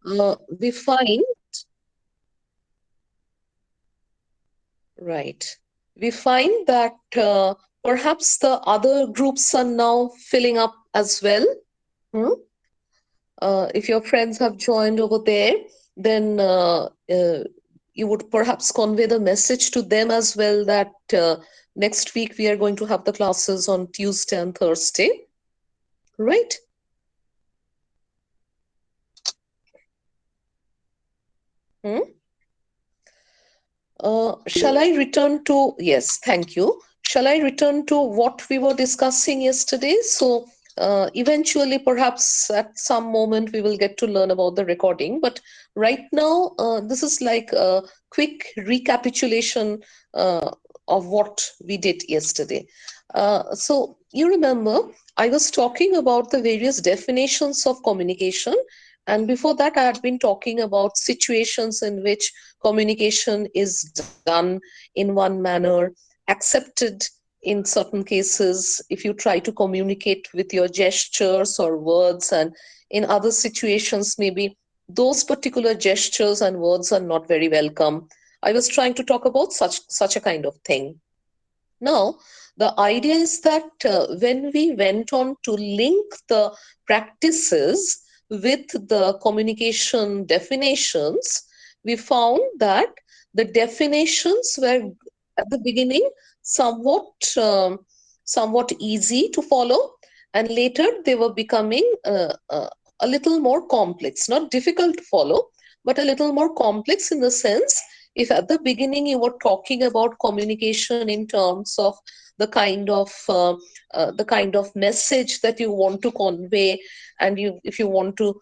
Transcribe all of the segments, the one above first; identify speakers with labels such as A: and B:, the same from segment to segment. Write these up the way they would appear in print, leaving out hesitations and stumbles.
A: we find, right, we find that perhaps the other groups are now filling up as well. Hmm? If your friends have joined over there, then you would perhaps convey the message to them as well that next week we are going to have the classes on Tuesday and Thursday, right? Hmm? Shall I return to, yes, thank you. Shall I return to what we were discussing yesterday? So, eventually, perhaps at some moment, we will get to learn about the recording. But right now, this is like a quick recapitulation of what we did yesterday. So, you remember, I was talking about the various definitions of communication. And before that, I had been talking about situations in which communication is done in one manner, accepted in certain cases if you try to communicate with your gestures or words, and in other situations, maybe those particular gestures and words are not very welcome. I was trying to talk about such a kind of thing. Now, the idea is that when we went on to link the practices with the communication definitions, we found that the definitions were at the beginning somewhat somewhat easy to follow, and later they were becoming a little more complex, not difficult to follow, but a little more complex in the sense, if at the beginning you were talking about communication in terms of the kind of message that you want to convey, and you if you want to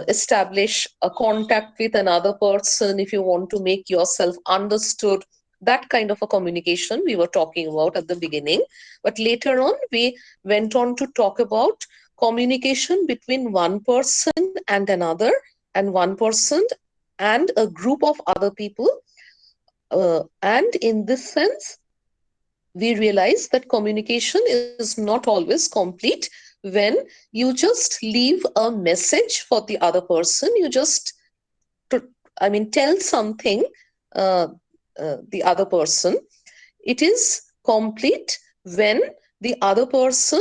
A: establish a contact with another person, if you want to make yourself understood, that kind of a communication we were talking about at the beginning. But later on we went on to talk about communication between one person and another, and one person and a group of other people. And in this sense, we realize that communication is not always complete when you just leave a message for the other person. You just, to, I mean, tell something uh, the other person. It is complete when the other person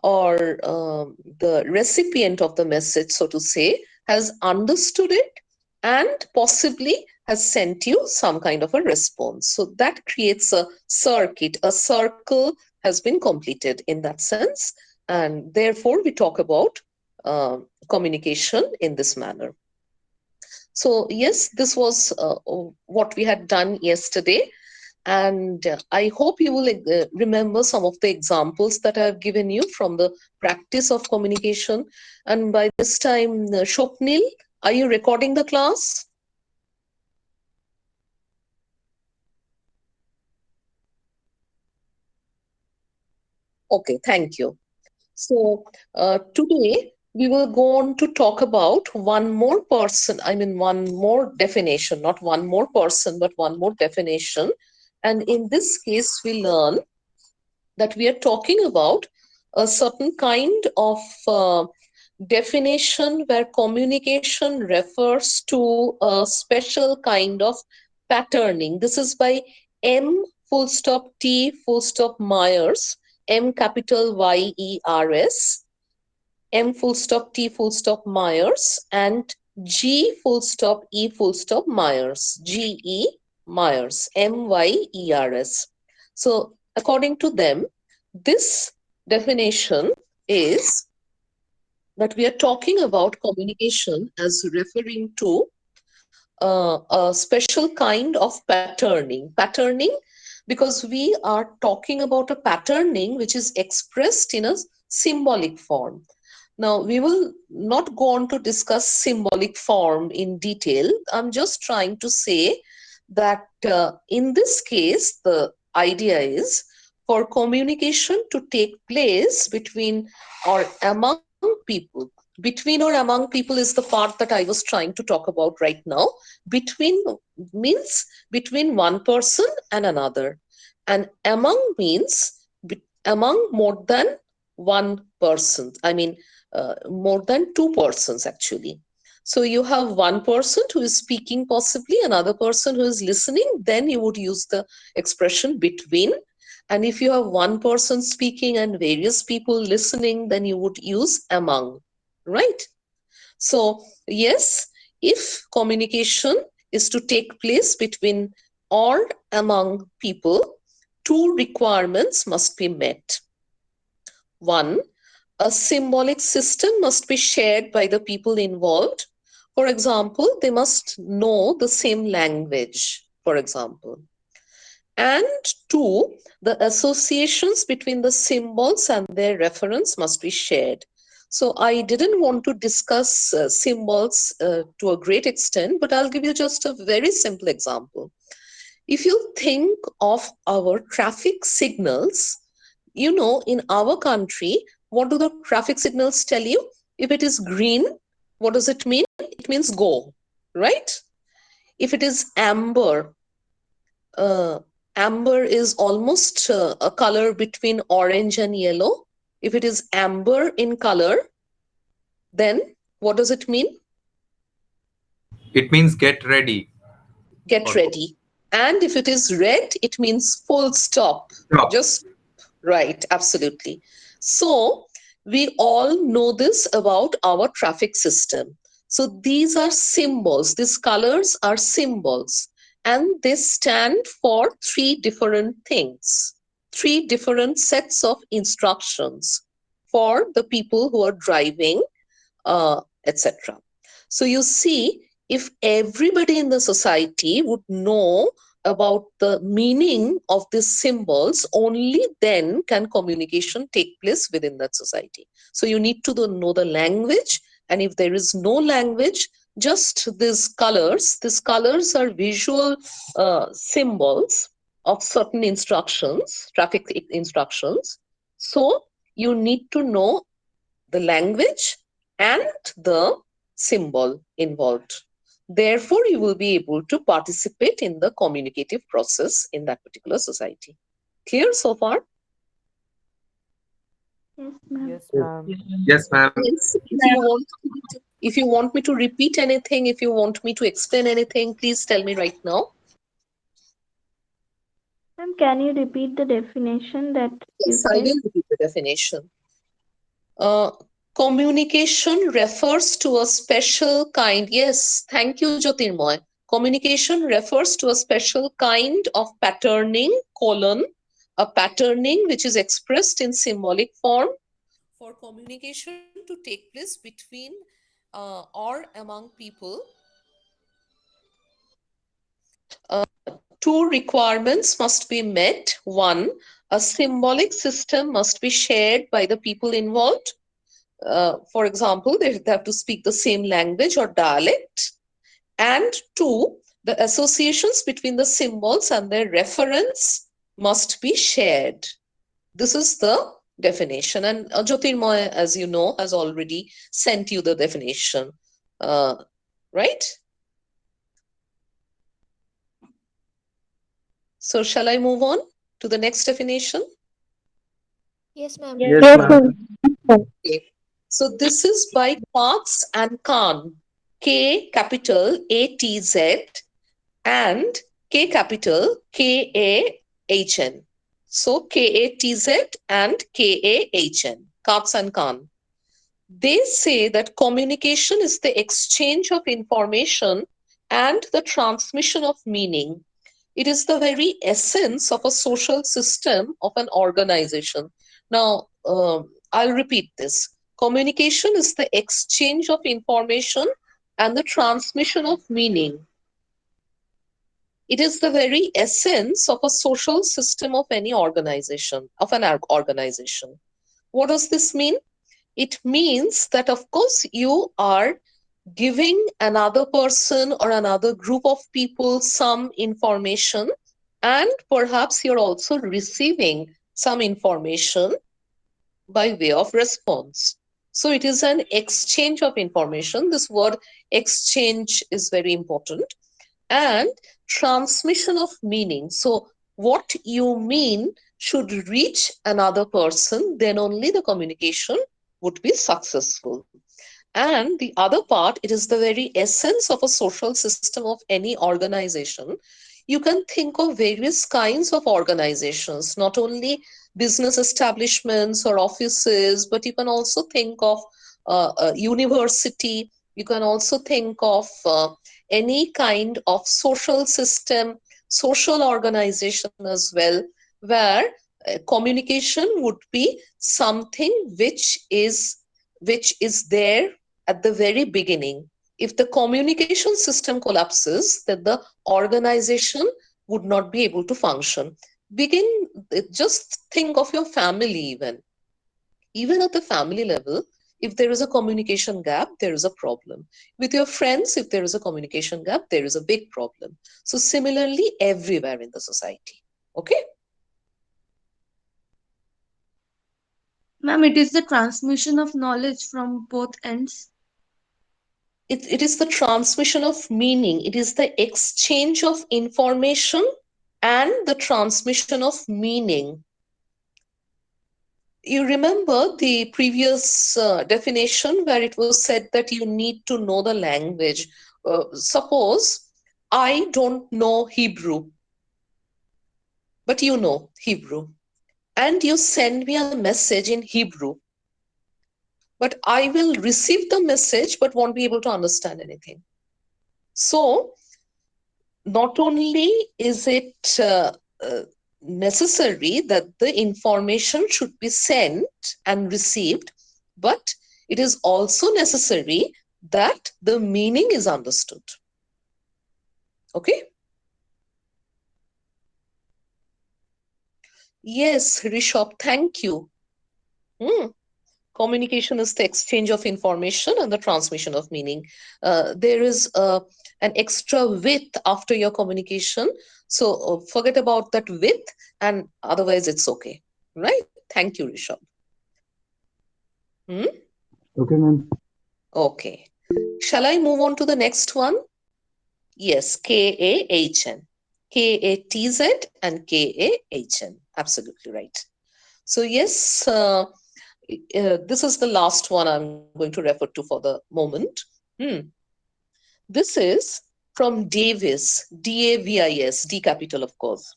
A: or the recipient of the message, so to say, has understood it and possibly has sent you some kind of a response. So that creates a circuit, a circle has been completed in that sense. And therefore, we talk about uh, communication in this manner. So, yes, this was what we had done yesterday. And I hope you will remember some of the examples that I have given you from the practice of communication. And by this time, Shopnil, are you recording the class? Okay, thank you. So, today we will go on to talk about one more person, I mean, one more definition, not one more person, but one more definition. And in this case, we learn that we are talking about a certain kind of definition where communication refers to a special kind of patterning. This is by M full stop T full stop Myers, M capital YERS, M full stop T full stop Myers, and G full stop E full stop Myers, GE Myers, MYERS. So, according to them, this definition is that we are talking about communication as referring to a special kind of patterning. Patterning, because we are talking about a patterning which is expressed in a symbolic form. Now, we will not go on to discuss symbolic form in detail. I'm just trying to say that in this case, the idea is for communication to take place between or among people. Between or among people is the part that I was trying to talk about right now. Between means between one person and another, and among means among more than one person. I mean, more than two persons actually. So you have one person who is speaking, possibly another person who is listening, then you would use the expression between. And if you have one person speaking and various people listening, then you would use among, right? So, yes, if communication is to take place between or among people, two requirements must be met. One, a symbolic system must be shared by the people involved. For example, they must know the same language, for example. And two, the associations between the symbols and their reference must be shared. So I didn't want to discuss symbols to a great extent, but I'll give you just a very simple example. If you think of our traffic signals, in our country, what do the traffic signals tell you? If it is green, what does it mean? It means go, right? If it is amber, uh, amber is almost a color between orange and yellow. If it is amber in color, then what does it mean?
B: It means get ready
A: Get
B: or go.
A: ready. And if it is red, it means full stop.
B: Stop.
A: Just right, absolutely. So we all know this about our traffic system. So these are symbols, these colors are symbols, and they stand for three different things, three different sets of instructions for the people who are driving, etc. So you see, if everybody in the society would know about the meaning of these symbols, only then can communication take place within that society. So you need to know the language, and if there is no language, just these colors are visual symbols of certain instructions, traffic instructions. So you need to know the language and the symbol involved. Therefore, you will be able to participate in the communicative process in that particular society. Clear so far?
C: Yes, ma'am.
D: Yes, ma'am.
B: Yes, ma'am.
A: Yes. If you want me to repeat anything, if you want me to explain anything, please tell me right now.
C: Ma'am, can you repeat the definition that you
A: Yes, I
C: said?
A: will repeat the definition. Uh, Communication refers to a special kind. Yes, thank you, Jyotirmoy. Communication refers to a special kind of patterning, a patterning which is expressed in symbolic form. For communication to take place between or among people, two requirements must be met. One, a symbolic system must be shared by the people involved. For example, they have to speak the same language or dialect. And two, the associations between the symbols and their reference must be shared. This is the definition. And Jyotirmoy, as you know, has already sent you the definition. Uh, right? So, shall I move on to the next definition?
E: Yes, ma'am.
C: Yes,
D: Yes,
F: Yes,
C: ma'am.
D: ma'am.
F: ma'am. Yes,
A: Okay. So, this is by Katz and Khan, K capital ATZ and K capital KAHN. So KATZ and KAHN, Katz and Khan. They say that communication is the exchange of information and the transmission of meaning. It is the very essence of a social system of an organization. Now, I'll repeat this. Communication is the exchange of information and the transmission of meaning. It is the very essence of a social system of any organization, of an organization. What does this mean? It means that, of course, you are giving another person or another group of people some information, and perhaps you're also receiving some information by way of response. So it is an exchange of information. This word exchange is very important. And transmission of meaning. So, what you mean should reach another person, then only the communication would be successful. And the other part, it is the very essence of a social system of any organization. You can think of various kinds of organizations, not only business establishments or offices, but you can also think of a university. You can also think of any kind of social system, social organization as well, where communication would be something which is there at the very beginning. If the communication system collapses, then the organization would not be able to function. Begin, just think of your family even. Even at the family level, if there is a communication gap, there is a problem. With your friends, if there is a communication gap, there is a big problem. So, similarly, everywhere in the society. Okay?
D: Ma'am, it is the transmission of knowledge from both ends.
A: It is the transmission of meaning, it is the exchange of information and the transmission of meaning. You remember the previous definition where it was said that you need to know the language. Suppose I don't know Hebrew, but you know Hebrew, and you send me a message in Hebrew, but I will receive the message but won't be able to understand anything. So, not only is it necessary that the information should be sent and received, but it is also necessary that the meaning is understood. Okay? Yes, Rishabh, thank you. Hmm. Communication is the exchange of information and the transmission of meaning. There is an extra width after your communication. So forget about that width, and otherwise it's okay. Right? Thank you, Rishabh. Hmm?
F: Okay, ma'am.
A: Okay. Shall I move on to the next one? Yes, KAHN. KATZ and KAHN. Absolutely right. So, yes, this is the last one I'm going to refer to for the moment. Hmm. This is from Davis, DAVIS, D capital, of course.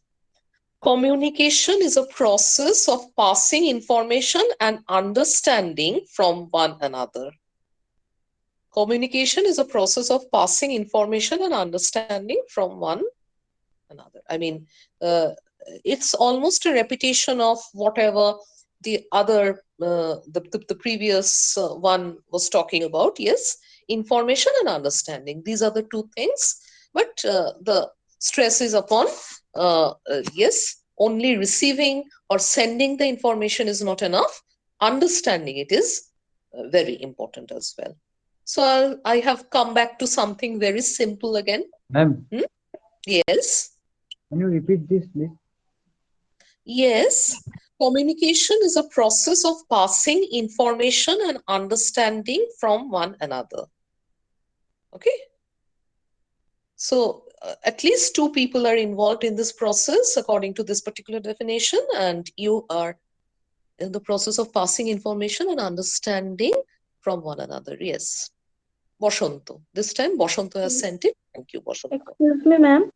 A: Communication is a process of passing information and understanding from one another. Communication is a process of passing information and understanding from one another. I mean, uh, it's almost a repetition of whatever the other, the previous one was talking about. Yes, information and understanding. These are the two things, but the stress is upon, yes, only receiving or sending the information is not enough. Understanding it is very important as well. So I have come back to something very simple again.
F: Ma'am,
A: Hmm? Yes.
F: can you repeat this, please?
A: Yes, communication is a process of passing information and understanding from one another. Okay, so at least two people are involved in this process according to this particular definition, and you are in the process of passing information and understanding from one another. Yes, Boshanto. This time Boshanto has sent it. Thank you, Boshanto.
C: Excuse me, ma'am.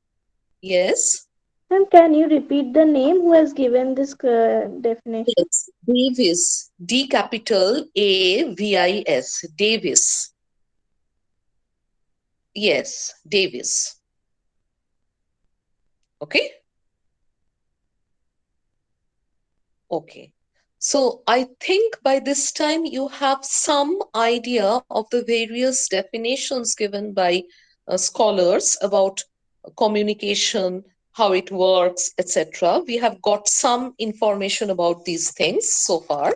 A: Yes,
C: Ma'am, can you repeat the name who has given this definition?
A: yes. Davis, D capital AVIS, Davis. Yes, Davis. Okay. Okay. So I think by this time you have some idea of the various definitions given by scholars about communication, how it works, etc. We have got some information about these things so far.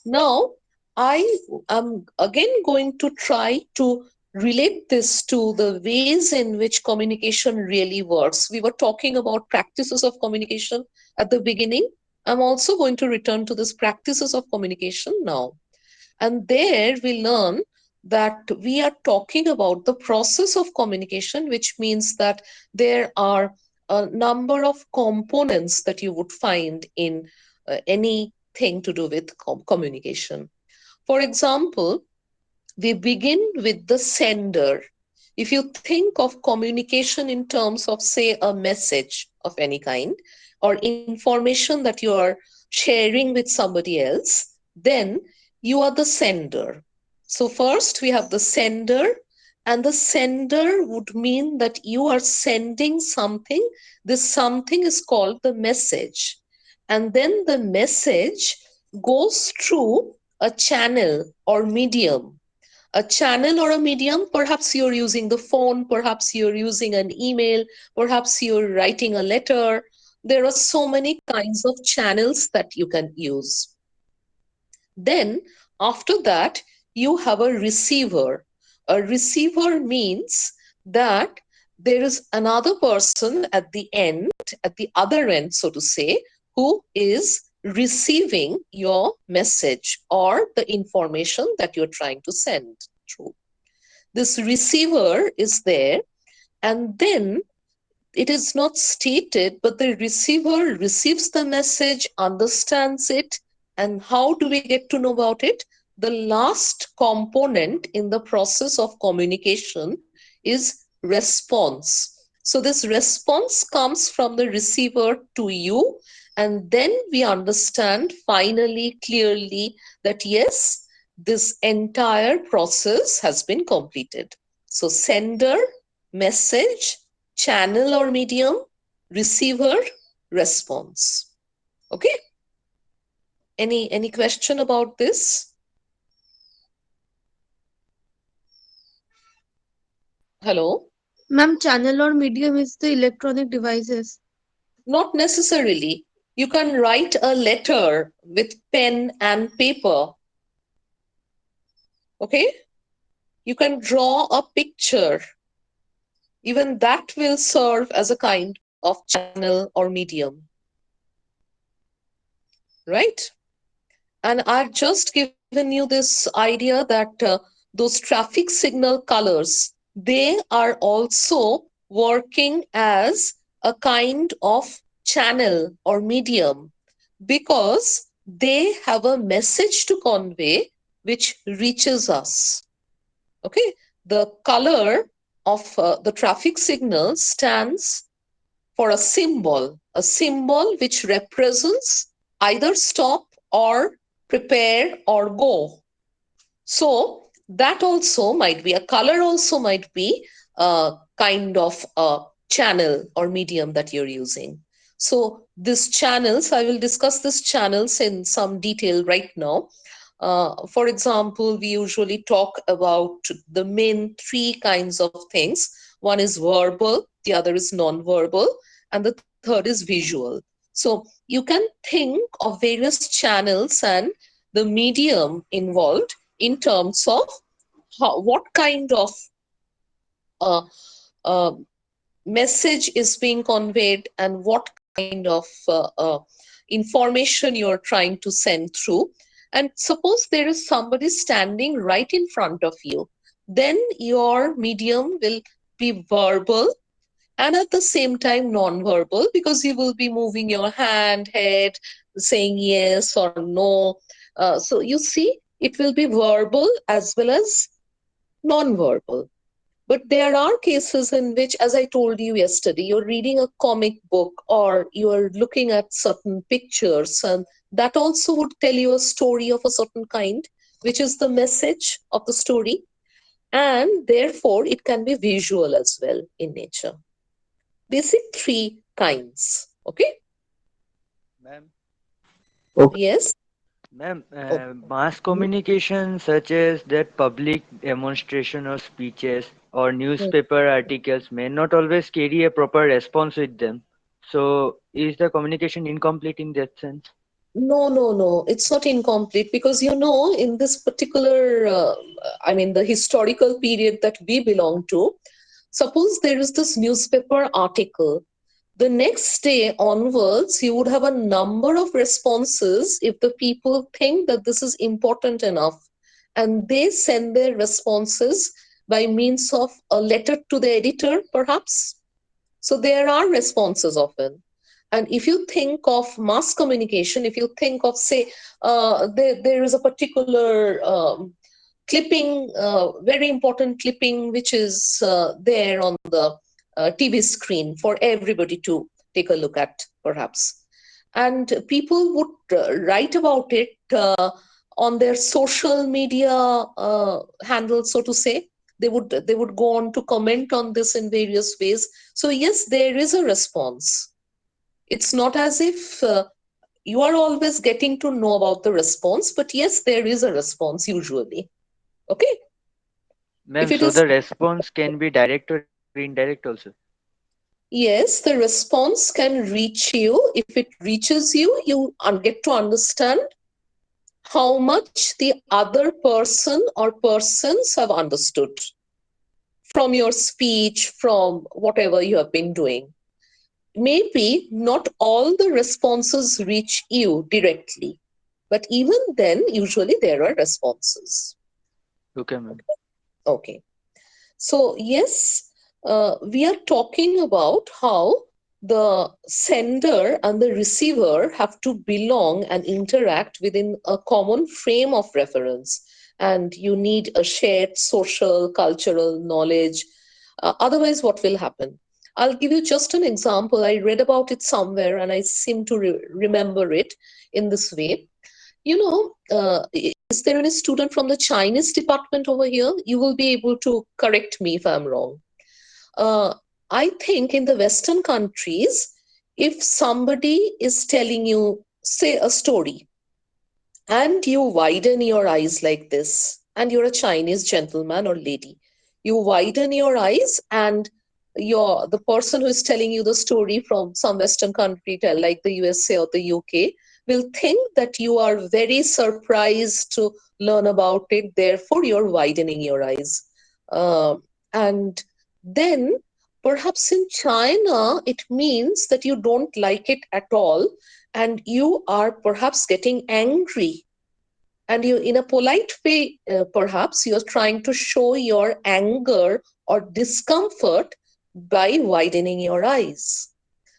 A: Now, I am again going to try to relate this to the ways in which communication really works. We were talking about practices of communication at the beginning. I'm also going to return to this practices of communication now. And there we learn that we are talking about the process of communication, which means that there are a number of components that you would find in anything to do with communication. For example, we begin with the sender. If you think of communication in terms of, say, a message of any kind or information that you are sharing with somebody else, then you are the sender. So, first we have the sender, and the sender would mean that you are sending something. This something is called the message. And then the message goes through a channel or medium. A channel or a medium, perhaps you're using the phone, perhaps you're using an email, perhaps you're writing a letter. There are so many kinds of channels that you can use. Then, after that, you have a receiver. A receiver means that there is another person at the end, at the other end, so to say, who is receiving your message or the information that you're trying to send through. This receiver is there, and then it is not stated, but the receiver receives the message, understands it, and how do we get to know about it? The last component in the process of communication is response. So, this response comes from the receiver to you, and then we understand finally, clearly, that yes, this entire process has been completed. So, sender, message, channel or medium, receiver, response. Okay? Any question about this? Hello?
D: Ma'am, channel or medium is the electronic devices.
A: Not necessarily. You can write a letter with pen and paper. Okay? You can draw a picture. Even that will serve as a kind of channel or medium. Right? And I've just given you this idea that those traffic signal colors, they are also working as a kind of channel or medium because they have a message to convey which reaches us. Okay, the color of the traffic signal stands for a symbol which represents either stop or prepare or go. So that also might be a color, also might be a kind of a channel or medium that you're using. So these channels, I will discuss these channels in some detail right now. For example, we usually talk about the main three kinds of things. One is verbal, the other is non-verbal, and the third is visual. So you can think of various channels and the medium involved in terms of what kind of uh, uh, message is being conveyed and what kind of information you're trying to send through. And suppose there is somebody standing right in front of you, then your medium will be verbal and at the same time non-verbal because you will be moving your hand, head, saying yes or no. So you see, it will be verbal as well as non-verbal. But there are cases in which, as I told you yesterday, you're reading a comic book or you're looking at certain pictures, and that also would tell you a story of a certain kind, which is the message of the story. And therefore, it can be visual as well in nature. Basic three kinds. Okay?
G: Ma'am,
F: Okay.
A: Yes?
G: ma'am,
A: Oh,
G: mass communication such as that public demonstration or speeches or newspaper articles may not always carry a proper response with them. So, is the communication incomplete in that sense?
A: no, no, no. It's not incomplete because, in this particular, I mean, the historical period that we belong to, suppose there is this newspaper article. The next day onwards, you would have a number of responses if the people think that this is important enough. And they send their responses by means of a letter to the editor, perhaps. So there are responses often. And if you think of mass communication, if you think of, say, there is a particular clipping, very important clipping, which is there on the TV screen for everybody to take a look at, perhaps. And people would write about it on their social media handles, so to say. They would go on to comment on this in various ways. So yes, there is a response. It's not as if you are always getting to know about the response, but yes, there is a response usually. Okay. If
G: Ma'am,
A: it
G: so
A: is,
G: the response can be direct or indirect also.
A: yes, the response can reach you. If it reaches you, you get to understand how much the other person or persons have understood from your speech, from whatever you have been doing. Maybe not all the responses reach you directly, but even then, usually there are responses.
G: Okay, ma'am.
A: Okay. So, yes, we are talking about how the sender and the receiver have to belong and interact within a common frame of reference. And you need a shared social, cultural knowledge. Otherwise, what will happen? I'll give you just an example. I read about it somewhere and I seem to remember it in this way. Is there any student from the Chinese department over here? You will be able to correct me if I'm wrong. Uh, I think in the Western countries, if somebody is telling you, say, a story, and you widen your eyes like this, and you're a Chinese gentleman or lady, you widen your eyes, and the person who is telling you the story from some Western country, like the USA or the UK, will think that you are very surprised to learn about it. Therefore, you're widening your eyes. And then perhaps in China, it means that you don't like it at all, and you are perhaps getting angry, and you, in a polite way, perhaps you're trying to show your anger or discomfort by widening your eyes.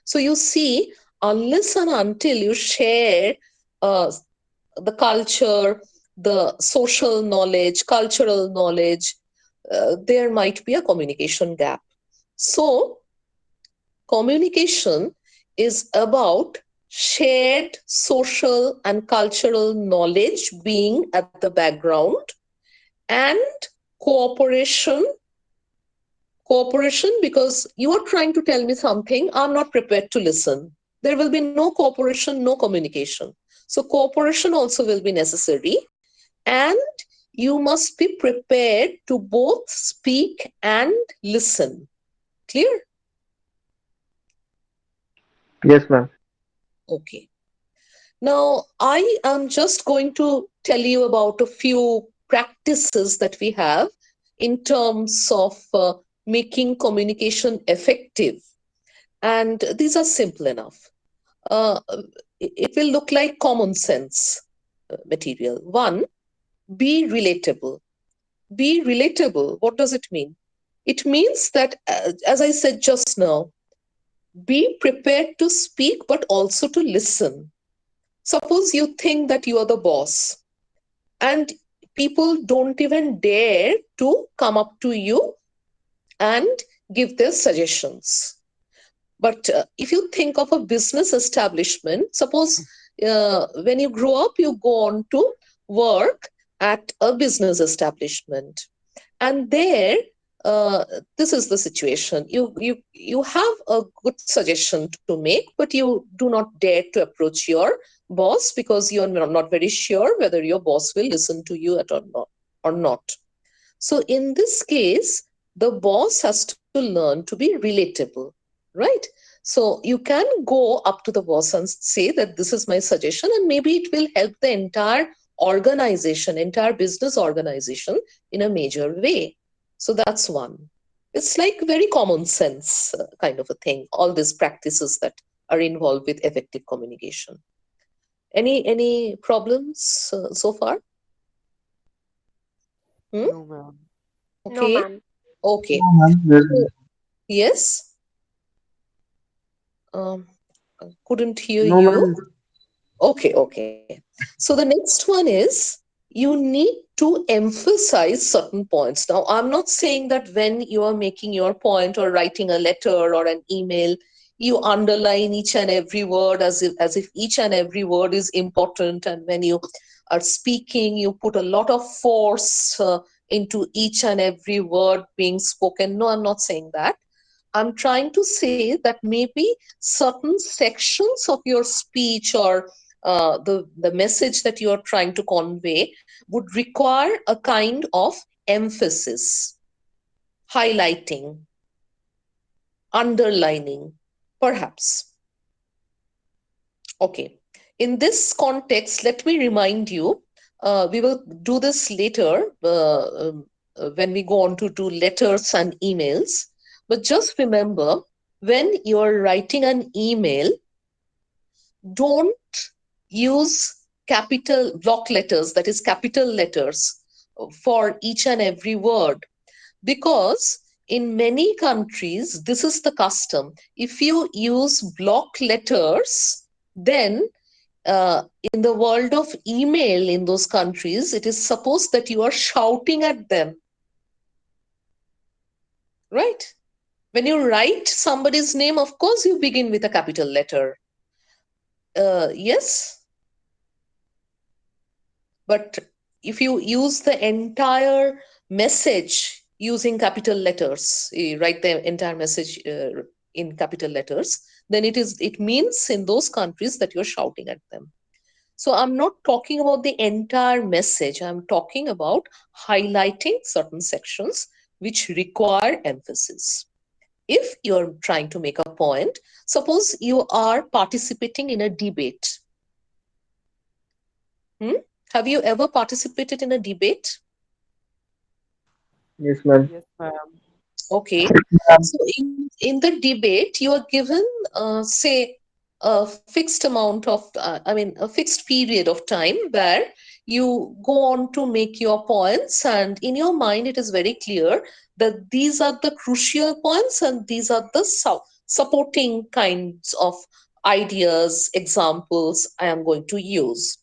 A: So you see, unless and until you share uh, the culture, the social knowledge, cultural knowledge, there might be a communication gap. So communication is about shared social and cultural knowledge being at the background, and cooperation. Cooperation, because you are trying to tell me something, I'm not prepared to listen. There will be no cooperation, no communication. So cooperation also will be necessary, and you must be prepared to both speak and listen. Clear?
H: Yes, ma'am.
A: Okay. Now, I am just going to tell you about a few practices that we have in terms of making communication effective. And these are simple enough. Uh, it will look like common sense material. One, be relatable. Be relatable. What does it mean? It means that, as I said just now, be prepared to speak, but also to listen. Suppose you think that you are the boss, and people don't even dare to come up to you and give their suggestions. But if you think of a business establishment, suppose when you grow up, you go on to work at a business establishment, and there, uh, this is the situation. You have a good suggestion to make, but you do not dare to approach your boss because you're not very sure whether your boss will listen to you at or not. So in this case, the boss has to learn to be relatable, right? So you can go up to the boss and say that this is my suggestion, and maybe it will help the entire organization, entire business organization in a major way. So that's one. It's like very common sense kind of a thing, all these practices that are involved with effective communication. Any problems so far? Hmm?
H: No, ma'am.
E: No,
A: Okay.
E: ma'am.
A: Okay.
F: No, ma'am.
A: So, yes. Um, couldn't hear
F: No,
A: you.
F: ma'am.
A: Okay, okay. So the next one is you need to emphasize certain points. Now, I'm not saying that when you are making your point or writing a letter or an email, you underline each and every word as if each and every word is important. And when you are speaking, you put a lot of force into each and every word being spoken. No, I'm not saying that. I'm trying to say that maybe certain sections of your speech or the message that you are trying to convey would require a kind of emphasis, highlighting, underlining, perhaps. Okay. In this context, let me remind you, we will do this later when we go on to do letters and emails. But just remember, when you're writing an email, don't use capital block letters, that is capital letters, for each and every word, because in many countries this is the custom. If you use block letters, then in the world of email in those countries, it is supposed that you are shouting at them, right? When you write somebody's name, of course you begin with a capital letter. Yes, but if you use the entire message using capital letters, write the entire message in capital letters, then it means in those countries that you're shouting at them. So I'm not talking about the entire message. I'm talking about highlighting certain sections which require emphasis. If you're trying to make a point, suppose you are participating in a debate. Hmm? Have you ever participated in a debate?
H: Yes, ma'am.
I: Yes, ma'am.
A: Okay. So in the debate, you are given, say, a fixed amount of, a fixed period of time where you go on to make your points, and in your mind, it is very clear that these are the crucial points and these are the supporting kinds of ideas, examples I am going to use.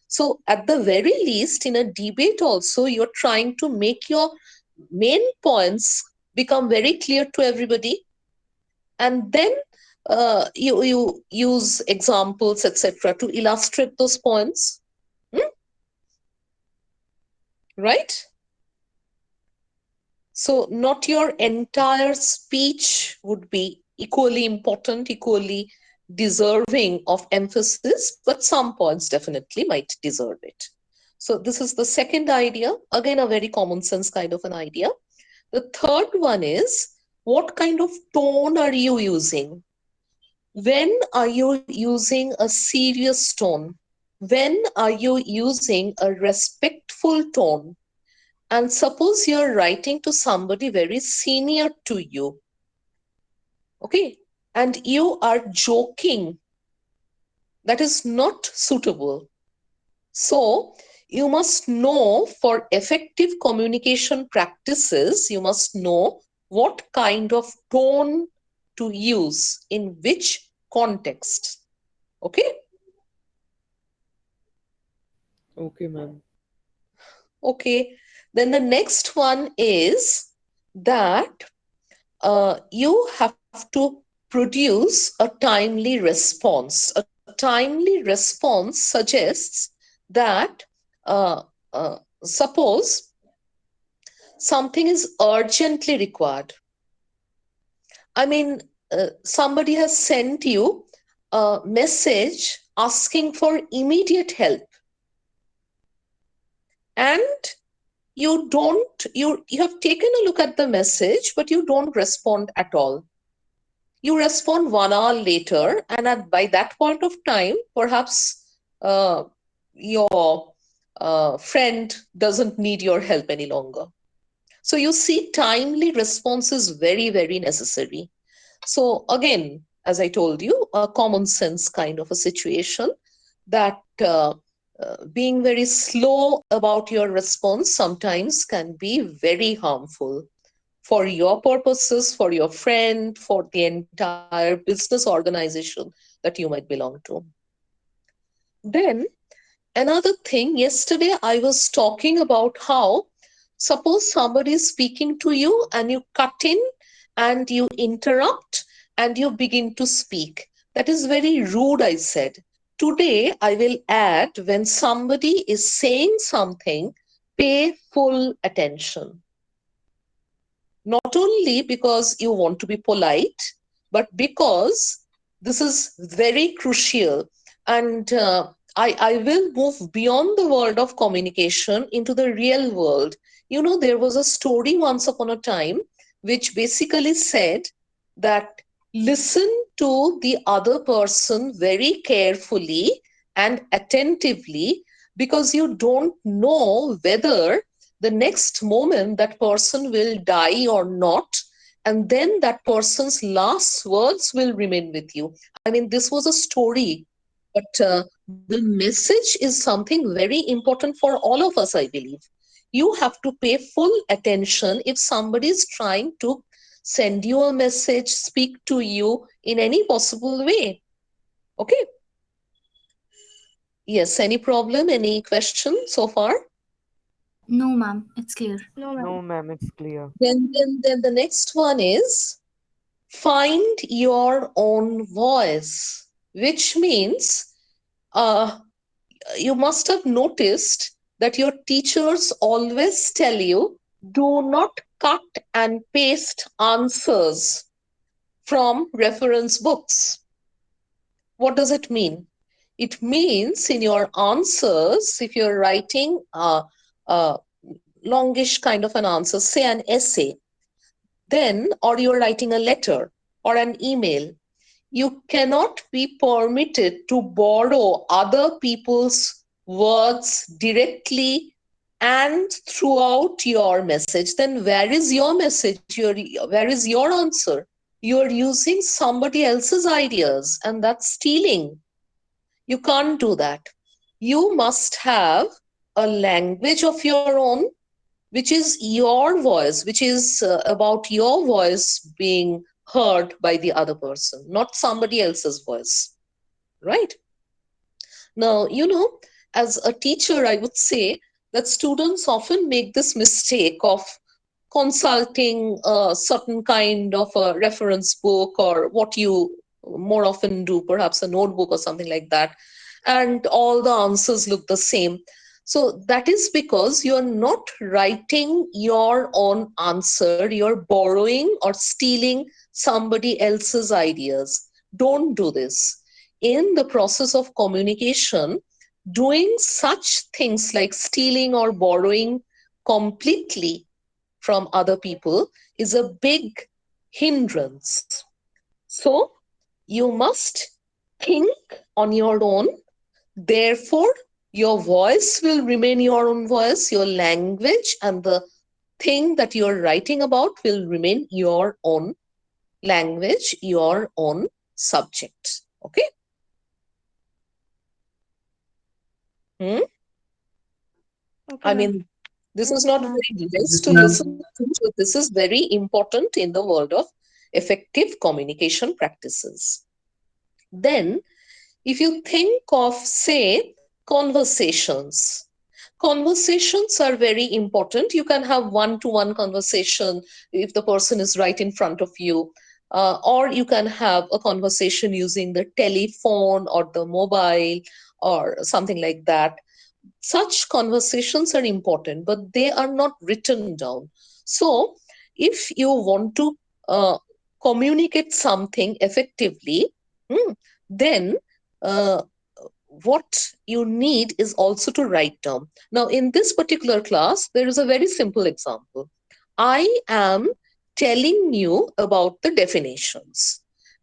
A: So, at the very least, in a debate, also, you're trying to make your main points become very clear to everybody, and then you use examples, etc., to illustrate those points. Hmm? Right? So not your entire speech would be equally important, equally deserving of emphasis, but some points definitely might deserve it. So this is the second idea, again a very common sense kind of an idea. The third one is, what kind of tone are you using? When are you using a serious tone? When are you using a respectful tone? And suppose you're writing to somebody very senior to you, okay, and you are joking, that is not suitable. So, you must know, for effective communication practices, you must know what kind of tone to use in which context. Okay?
I: Okay, ma'am.
A: Okay. Then the next one is that you have to produce a timely response. A timely response suggests that uh, suppose something is urgently required. I mean, somebody has sent you a message asking for immediate help, and you have taken a look at the message, but you don't respond at all. You respond 1 hour later, and by that point of time, perhaps your friend doesn't need your help any longer. So you see, timely response is very, very necessary. So again, as I told you, a common sense kind of a situation, that being very slow about your response sometimes can be very harmful for your purposes, for your friend, for the entire business organization that you might belong to. Then Another thing, yesterday I was talking about how, suppose somebody is speaking to you and you cut in and you interrupt and you begin to speak. That is very rude, I said. Today I will add, when somebody is saying something, pay full attention. Not only because you want to be polite, but because this is very crucial. And I will move beyond the world of communication into the real world. You know, there was a story once upon a time which basically said that listen to the other person very carefully and attentively, because you don't know whether the next moment that person will die or not, and then that person's last words will remain with you. I mean, this was a story, but the message is something very important for all of us, I believe. You have to pay full attention if somebody is trying to send you a message, speak to you in any possible way. Okay. Yes, any problem, any question so far?
H: No, ma'am, it's clear.
C: No, ma'am.
I: No, ma'am, it's clear.
A: Then the next one is find your own voice, which means uh, you must have noticed that your teachers always tell you, do not cut and paste answers from reference books. What does it mean? It means in your answers, if you're writing a longish kind of an answer, say an essay, then, or you're writing a letter or an email, you cannot be permitted to borrow other people's words directly and throughout your message. Then where is your message? Where is your answer? You're using somebody else's ideas, and that's stealing. You can't do that. You must have a language of your own, which is your voice, which is about your voice being heard by the other person, not somebody else's voice, right? Now, you know, as a teacher, I would say that students often make this mistake of consulting a certain kind of a reference book, or what you more often do, perhaps a notebook or something like that, and all the answers look the same. So that is because you're not writing your own answer, you're borrowing or stealing somebody else's ideas. Don't do this. In the process of communication, doing such things like stealing or borrowing completely from other people is a big hindrance. So you must think on your own. Therefore, your voice will remain your own voice, your language and the thing that you're writing about will remain your own language, your own subject. Okay? Hmm?
C: Okay,
A: I
C: ma'am.
A: mean, this is
C: Yes,
A: not
C: ma'am.
A: very nice
F: Yes,
A: to
F: ma'am.
A: listen to, but this is very important in the world of effective communication practices. Then, if you think of, say, conversations, conversations are very important. You can have one to one conversation if the person is right in front of you, or you can have a conversation using the telephone or the mobile or something like that. Such conversations are important, but they are not written down. So, if you want to uh, communicate something effectively, hmm, then uh, what you need is also to write down. Now, in this particular class, there is a very simple example. I am telling you about the definitions.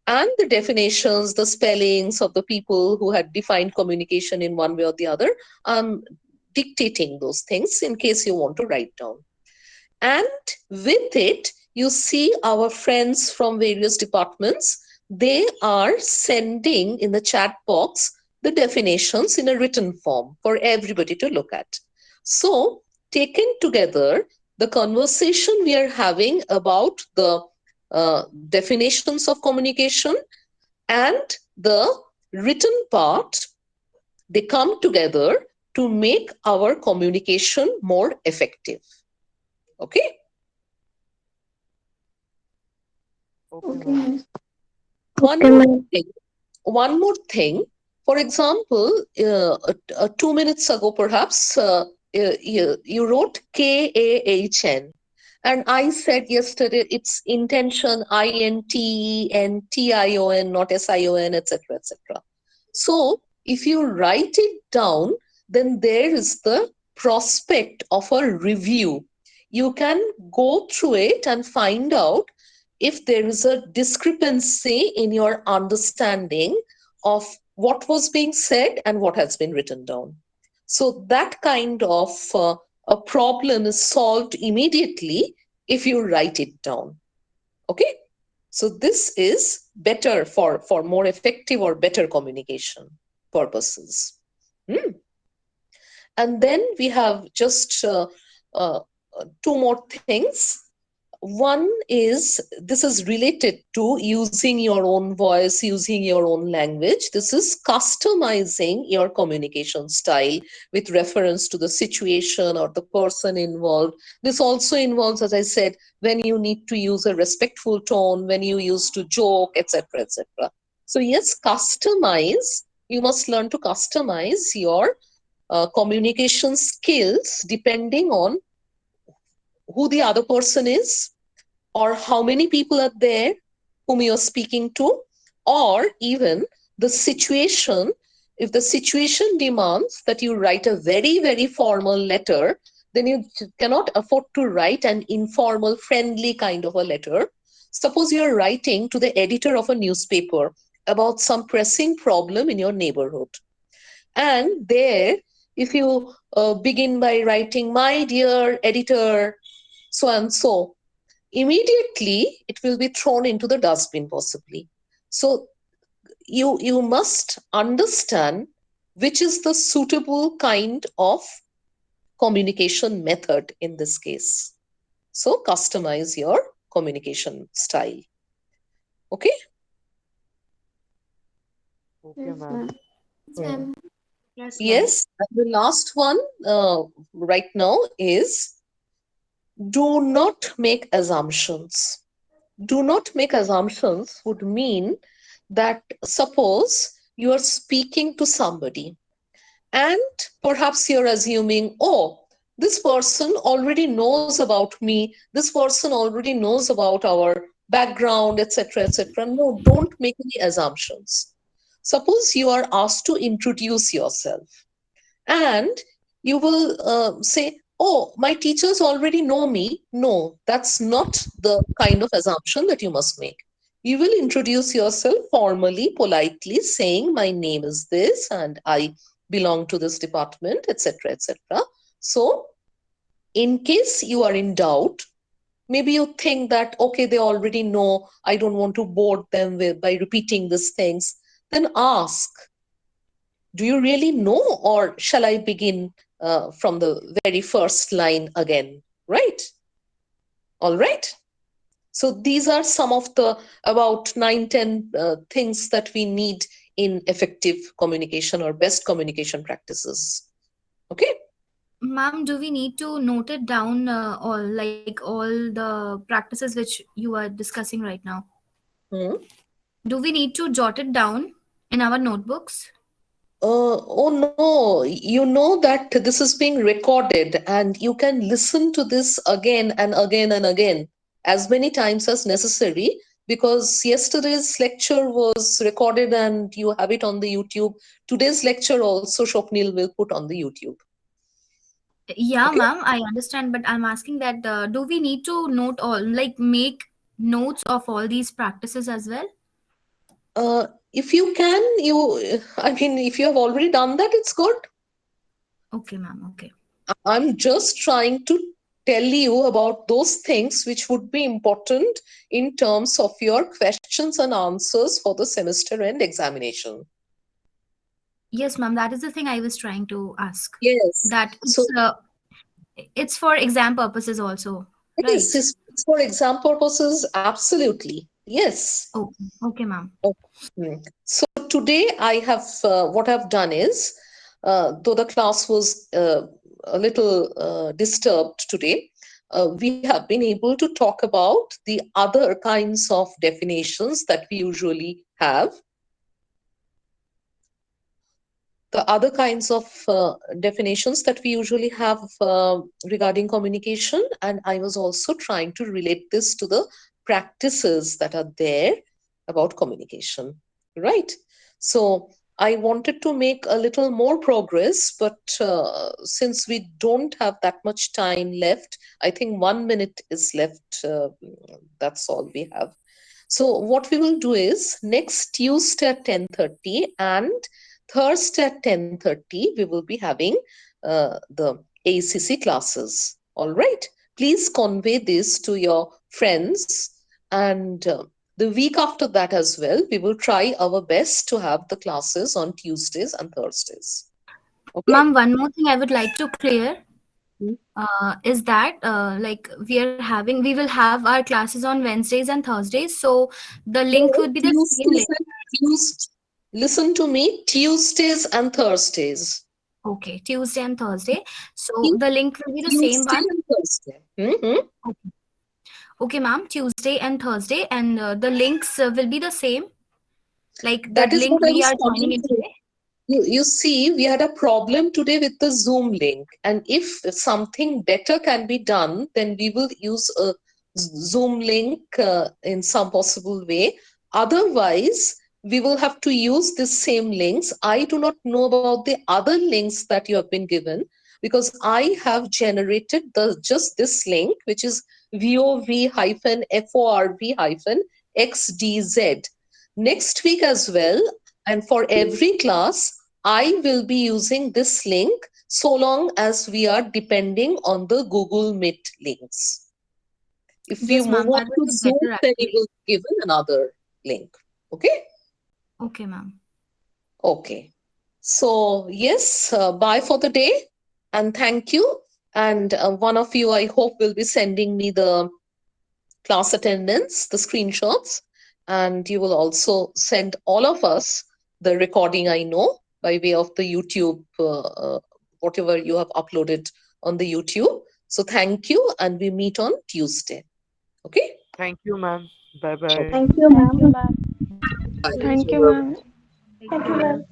A: And the definitions, the spellings of the people who had defined communication in one way or the other, I'm dictating those things in case you want to write down. And with it, you see our friends from various departments, they are sending in the chat box the definitions in a written form for everybody to look at. So, taken together, the conversation we are having about the definitions of communication and the written part, they come together to make our communication more effective. Okay?
G: Okay,
C: Okay,
G: ma'am.
C: miss.
A: One
C: Okay,
A: more
C: ma'am.
A: thing. One more thing. For example, 2 minutes ago, perhaps, you wrote KAHN. And I said yesterday it's intention, INTENTION, not SION, etc., etc. So if you write it down, then there is the prospect of a review. You can go through it and find out if there is a discrepancy in your understanding of what was being said and what has been written down. So that kind of a problem is solved immediately if you write it down. Okay? So this is better for more effective or better communication purposes. Hmm. And then we have just uh, two more things. One is this is related to using your own voice, using your own language. This is customizing your communication style with reference to the situation or the person involved. This also involves, as I said, when you need to use a respectful tone, when you use to joke, etc., etc. So yes, customize. You must learn to customize your communication skills depending on who the other person is, or how many people are there whom you're speaking to, or even the situation. If the situation demands that you write a very, very formal letter, then you cannot afford to write an informal, friendly kind of a letter. Suppose you're writing to the editor of a newspaper about some pressing problem in your neighborhood. And there, if you begin by writing, "My dear editor, so and so," immediately it will be thrown into the dustbin possibly. So you must understand which is the suitable kind of communication method in this case. So customize your communication style. Okay?
G: Okay,
C: Yes,
G: ma'am.
C: ma'am.
E: Yes, ma'am.
D: Yes, ma'am.
A: Yes. And the last one right now is, do not make assumptions. Do not make assumptions would mean that suppose you are speaking to somebody and perhaps you're assuming, oh, this person already knows about me, this person already knows about our background, etc., etc. No, don't make any assumptions. Suppose you are asked to introduce yourself and you will say, oh, my teachers already know me. No, that's not the kind of assumption that you must make. You will introduce yourself formally, politely, saying, my name is this and I belong to this department, etc., etc. So in case you are in doubt, maybe you think that, okay, they already know, I don't want to bore them by repeating these things, then ask, do you really know, or shall I begin from the very first line again? Right? All right. So these are some of the about 9, 10 things that we need in effective communication or best communication practices. Okay.
H: Ma'am, do we need to note it down, all the practices which you are discussing right now?
A: Hmm.
H: Do we need to jot it down in our notebooks?
A: Oh no, you know that this is being recorded and you can listen to this again and again and again as many times as necessary, because yesterday's lecture was recorded and you have it on the YouTube. Today's lecture also Shopnil will put on the YouTube.
H: Yeah,
A: Okay.
H: ma'am, I understand, but I'm asking that do we need to note all, like make notes of all these practices as well?
A: If you can, I mean, if you have already done that, it's good.
H: Okay, ma'am, okay.
A: I'm just trying to tell you about those things which would be important in terms of your questions and answers for the semester end examination.
H: Yes, ma'am, that is the thing I was trying to ask.
A: Yes.
H: That
A: So,
H: it's for exam purposes also,
A: yes,
H: right?
A: it's for exam purposes, absolutely. Yes.
H: Okay, okay, ma'am.
A: Okay. So, today I have, what I've done is, though the class was a little disturbed today, we have been able to talk about the other kinds of definitions that we usually have, the other kinds of definitions that we usually have regarding communication. And I was also trying to relate this to the practices that are there about communication, right? So I wanted to make a little more progress, but since we don't have that much time left, I think 1 minute is left. That's all we have. So what we will do is next Tuesday at 10:30 and Thursday at 10:30, we will be having the ACC classes. All right. Please convey this to your friends. And the week after that as well, we will try our best to have the classes on Tuesdays and Thursdays. Okay.
H: Ma'am, one more thing I would like to clear
A: Hmm.
H: is that like we will have our classes on Wednesdays and Thursdays. So the link
A: No,
H: would be the same
A: Tuesdays
H: link.
A: and listen to me, Tuesdays and Thursdays.
H: Okay, Tuesday and Thursday. So
A: Tu-
H: the link will be the same
A: Tuesday
H: one.
A: and Thursday. Mhm.
H: Okay, okay, ma'am. Tuesday and Thursday, and the links will be the same. Like the
A: That is
H: link
A: what I
H: we
A: was
H: are joining
A: coming
H: in
A: to.
H: today.
A: You see, we had a problem today with the Zoom link. And if something better can be done, then we will use a Zoom link in some possible way. Otherwise, we will have to use the same links. I do not know about the other links that you have been given because I have generated the just this link, which is VOV-FORV-XDZ. Next week as well, and for every class, I will be using this link so long as we are depending on the Google Meet links. If you
H: Yes,
A: move
H: ma'am.
A: on
H: That
A: to
H: would be
A: Zoom,
H: better
A: then you
H: actually.
A: will be given another link. Okay?
H: Okay, ma'am.
A: Okay. So, yes, bye for the day and thank you. And one of you, I hope, will be sending me the class attendance, the screenshots, and you will also send all of us the recording, I know, by way of the YouTube, whatever you have uploaded on the YouTube. So thank you, and we meet on Tuesday. Okay?
G: Thank you, ma'am. Bye
A: Okay.
G: bye.
C: Thank you,
D: Thank you,
C: ma'am.
D: ma'am.
A: Bye.
C: Thank you,
G: you.
C: ma'am.
D: Thank
C: Thank
D: you,
C: you,
D: ma'am.
C: ma'am.